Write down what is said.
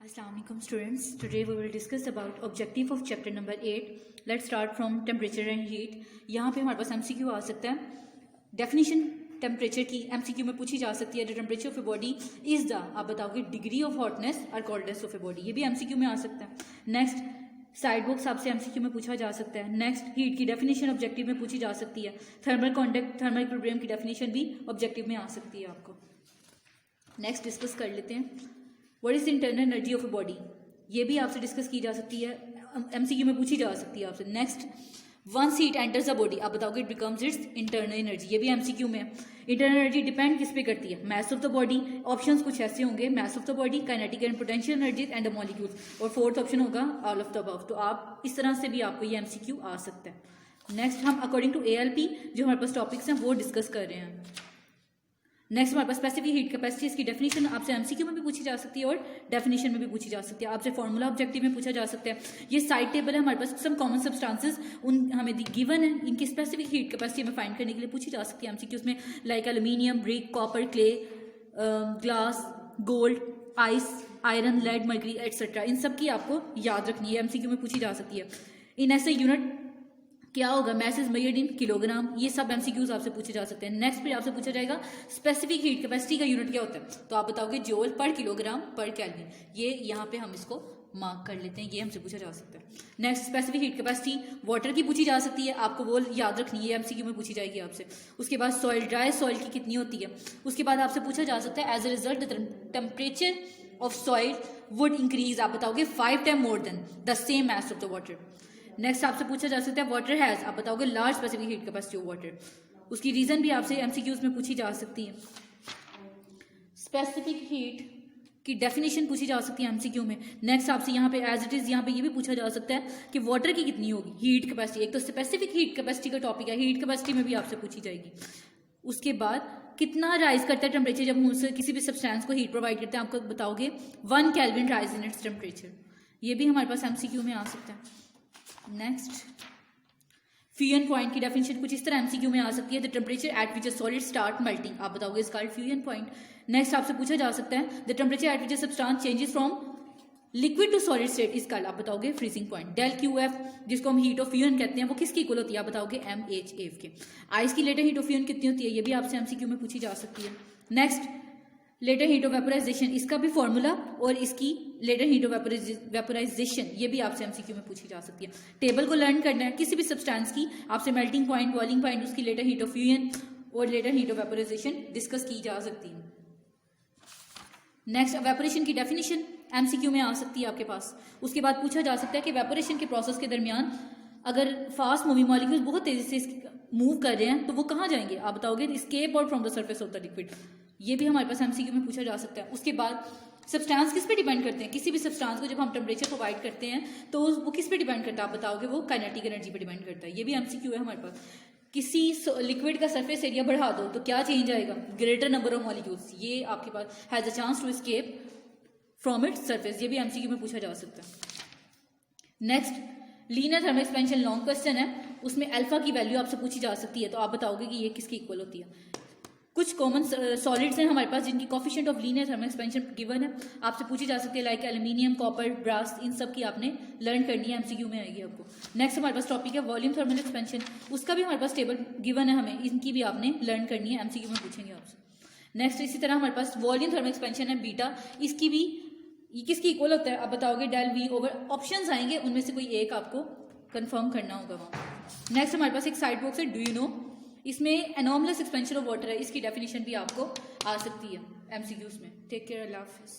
Assalamualaikum students. Today we will discuss about objective of chapter number 8. Let's start from temperature and heat. यहाँ पे हमारे पास MCQ आ सकता है. Definition टेम्परेचर की MCQ में पूछी जा सकती है. The temperature of a body is the, आप बताओगे, डिग्री ऑफ हॉटनेस और कोल्डनेस ऑफ ए बॉडी. ये भी MCQ में आ सकता है. नेक्स्ट, साइड बॉक्स आपसे MCQ में पूछा जा सकता है. नेक्स्ट, हीट की डेफिनेशन ऑब्जेक्टिव में पूछी जा सकती है. थर्मल कॉन्डक्ट, थर्मल इक्विलिब्रियम की डेफिनेशन भी ऑब्जेक्टिव में आ सकती है आपको. नेक्स्ट डिस्कस कर लेते हैं. What is internal energy of a body, ये भी आपसे डिस्कस की जा सकती है, MCQ में पूछी जा सकती है आपसे. Next, once heat enters the body, आप बताओगे it becomes its internal energy. ये भी MCQ में है. इंटरनल एनर्जी डिपेंड किस पे करती है? मास ऑफ द बॉडी. ऑप्शंस कुछ ऐसे होंगे: मास of the body, kinetic and potential energies and the molecules, और फोर्थ ऑप्शन होगा ऑल ऑफ द अबव. तो आप इस तरह से भी आपको ये MCQ आ सकता है. नेक्स्ट, हम अकॉर्डिंग टू ALP जो हमारे पास टॉपिक्स हैं वो डिस्कस कर रहे हैं. नेक्स्ट, हमारे पास स्पेसिफिक हीट कैपेसिटी, इसकी डेफिनेशन आपसे MCQ में भी पूछी जा सकती है और डेफिनेशन में भी पूछी जा सकती है. आपसे फॉर्मूला ऑब्जेक्टिव में पूछा जा सकता है. ये साइड टेबल है हमारे पास, सम कॉमन सब्सटेंसेस उन हमें गिवन है, इनकी स्पेसिफिक हीट कैपेसिटी में फाइंड करने के लिए पूछी जा सकती है MCQs में. Like aluminium, brick, copper, clay, glass, gold, ice, iron, lead, mercury etcetera. इन सब की आपको याद रखनी है, MCQ में पूछी जा सकती है. इन ऐसे यूनिट क्या होगा? Mass is measured in kilogram. ये सब MCQs आपसे पूछे जा सकते हैं. नेक्स्ट फिर आपसे पूछा जाएगा स्पेसिफिक हीट कैपेसिटी का यूनिट क्या होता है, तो आप बताओगे जूल पर किलोग्राम पर केल्विन. ये यहाँ पे हम इसको मार्क कर लेते हैं, ये हमसे पूछा जा सकता है. Next, specific heat capacity water की पूछी जा सकती है, आपको वो याद रखनी है, MCQ में पूछी जाएगी आपसे. उसके बाद सॉइल, ड्राई सॉइल की कितनी होती है. उसके बाद आपसे पूछा जा सकता है as a result the temperature of soil would increase, आप बताओगे 5 time more than the same mass of the water. Next, आपसे पूछा जा सकता है वाटर हैज, आप बताओगे large specific heat capacity of water. उसकी रीजन भी आपसे MCQs में पूछी जा सकती है. स्पेसिफिक हीट की डेफिनेशन पूछी जा सकती है MCQ में. नेक्स्ट, आपसे यहाँ पे एज इट इज यहाँ पे ये भी पूछा जा सकता है कि वाटर की कितनी होगी हीट कैपेसिटी. एक तो स्पेसिफिक हीट कैपेसिटी का टॉपिक है, हीट कैपेसिटी में भी आपसे पूछी जाएगी. उसके बाद कितना राइज करता है टेम्परेचर जब हम उससे किसी भी सब्सटेंस को हीट प्रोवाइड करते हैं, आपको बताओगे 1 kelvin rise in its temperature. ये भी हमारे पास MCQ में आ सकता है. नेक्स्ट, फ्यूजन पॉइंट की डेफिनेशन कुछ इस तरह MCQ में आ सकती है: the temperature at which a solid start melting, आप बताओगे is called fusion point. Next, आपसे पूछा जा सकता है the temperature at which a substance changes from liquid to solid state is called, आप बताओगे फ्रीजिंग पॉइंट. डेल QF जिसको हम हीट ऑफ फ्यूजन कहते हैं वो किसकी इक्वल होती है, आप बताओगे MHF के. आइस की लेटर हीट ऑफ फ्यूजन कितनी होती है, ये भी आपसे MCQ में पूछी जा सकती है. Next, latent heat of vaporisation, इसका भी फॉर्मूला और इसकी लेटर हीट ऑफ वेपोराइजेशन ये भी आपसे MCQ में पूछी जा सकती है. टेबल को लर्न करना है किसी भी सब्सटेंस की, आपसे मेल्टिंग पॉइंट, बॉइलिंग पॉइंट, उसकी लेटर हीट ऑफ फ्यूजन और latent heat of vaporisation discuss की जा सकती है. नेक्स्ट, वेपोरेशन की डेफिनेशन MCQ में आ सकती है आपके पास. उसके बाद पूछा जा सकता है कि वेपोरेशन के प्रोसेस के दरमियान अगर फास्ट मूविंग मॉलिक्यूल्स बहुत तेजी से मूव कर रहे हैं तो वो कहाँ जाएंगे, आप बताओगे escape out from the surface of the liquid. ये भी हमारे पास MCQ में पूछा जा सकता है. उसके बाद सब्सटेंस किस पे डिपेंड करते हैं, किसी भी सब्सटेंस को जब हम टेम्परेचर प्रोवाइड करते हैं तो वो किस पे डिपेंड करता है, आप बताओगे वो काइनेटिक एनर्जी पे डिपेंड करता है. ये भी MCQ है हमारे पास. किसी लिक्विड का सरफेस एरिया बढ़ा दो तो क्या चेंज आएगा, ग्रेटर नंबर ऑफ मॉलिक्यूल्स. ये आपके पास has a chance to escape from its surface. ये भी MCQ में पूछा जा सकता है. Next, linear thermal expansion long question है, उसमें अल्फा की वैल्यू आपसे पूछी जा सकती है, तो आप बताओगे कि ये किसकी इक्वल होती है. कुछ कॉमन सॉलिड्स हैं हमारे पास जिनकी coefficient of linear thermal expansion given है, आपसे पूछी जा सकती है, लाइक एल्यूमिनियम, कॉपर, ब्रास. इन सब की आपने लर्न करनी है, MCQ में आएगी आपको. नेक्स्ट हमारे पास टॉपिक है वॉल्यूम थर्मल एक्सपेंशन, उसका भी हमारे पास टेबल गिवन है हमें, इनकी भी आपने लर्न करनी है, MCQ में पूछेंगे आपसे. नेक्स्ट, इसी तरह हमारे पास वॉल्यूम थर्मल एक्सपेंशन है बीटा, इसकी भी ये किसकी इक्वल होता है, आप बताओगे डेल V ओवर. ऑप्शंस आएंगे, उनमें से कोई एक आपको कंफर्म करना होगा वहाँ. नेक्स्ट, हमारे पास एक साइड बॉक्स है डू यू नो, इसमें एनॉर्मलस एक्सपेंशन ऑफ वाटर है, इसकी डेफिनेशन भी आपको आ सकती है MCQs में. टेक केयर, अल्लाह हाफिज़.